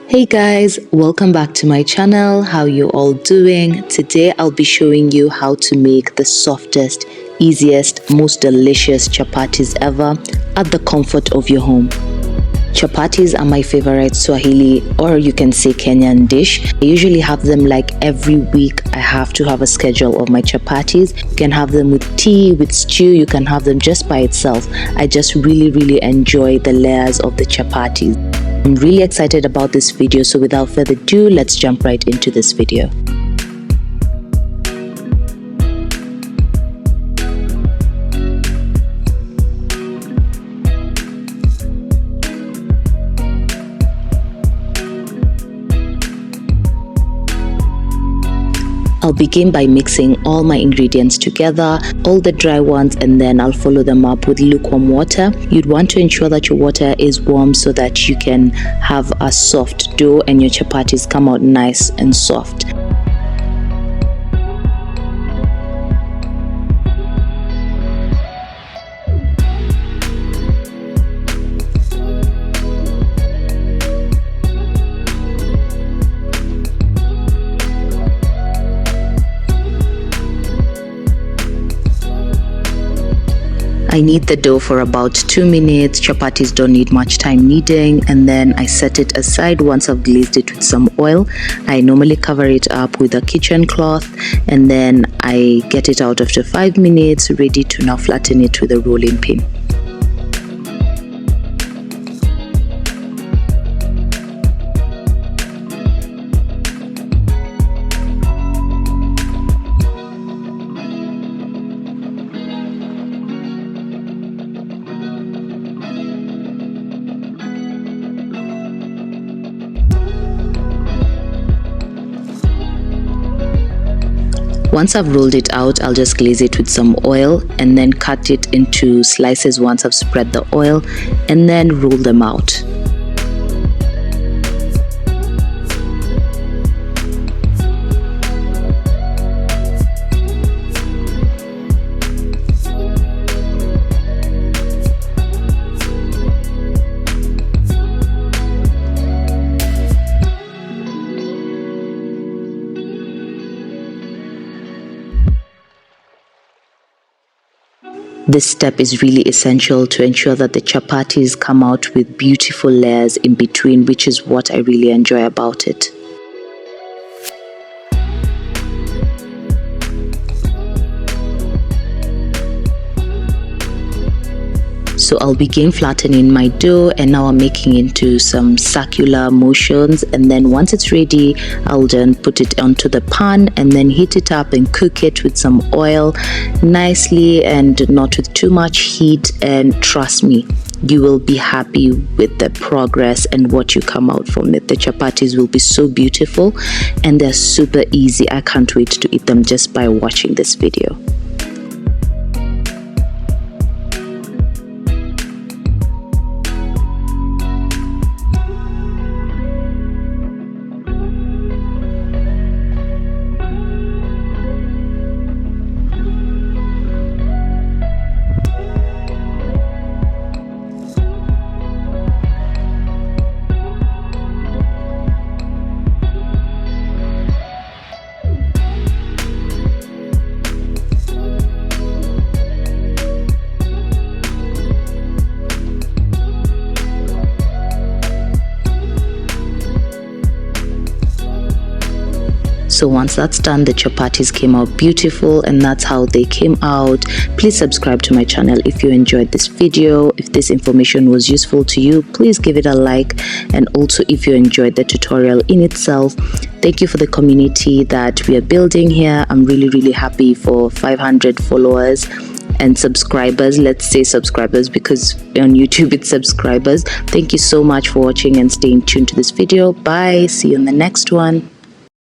Hey guys, welcome back to my channel. How you all doing? Today I'll be showing you how to make the softest, easiest, most delicious chapatis ever at the comfort of your home. Chapatis are my favorite Swahili, or you can say Kenyan dish. I usually have them like every week. I have to have a schedule of my chapatis. You can have them with tea, with stew, you can have them just by itself. I just really enjoy the layers of the chapatis. I'm really excited about this video, so without further ado, let's jump right into this video. I'll begin by mixing all my ingredients together, all the dry ones, and then I'll follow them up with lukewarm water. You'd want to ensure that your water is warm so that you can have a soft dough and your chapatis come out nice and soft. I knead the dough for about 2 minutes. Chapatis don't need much time kneading, and then I set it aside once I've glazed it with some oil. I normally cover it up with a kitchen cloth, and then I get it out after 5 minutes, ready to now flatten it with a rolling pin. Once I've rolled it out, I'll just glaze it with some oil and then cut it into slices once I've spread the oil, and then roll them out. This step is really essential to ensure that the chapatis come out with beautiful layers in between, which is what I really enjoy about it. So I'll begin flattening my dough, and now I'm making into some circular motions, and then once it's ready, I'll then put it onto the pan and then heat it up and cook it with some oil nicely and not with too much heat. And trust me, you will be happy with the progress and what you come out from it. The chapatis will be so beautiful and they're super easy. I can't wait to eat them just by watching this video. So once that's done, the chapatis came out beautiful, and that's how they came out. Please subscribe to my channel if you enjoyed this video. If this information was useful to you, please give it a like, and also if you enjoyed the tutorial in itself. Thank you for the community that we are building here. I'm really happy for 500 followers and subscribers. Let's say subscribers because on YouTube it's subscribers. Thank you so much for watching and staying tuned to this video. Bye, see you in the next one.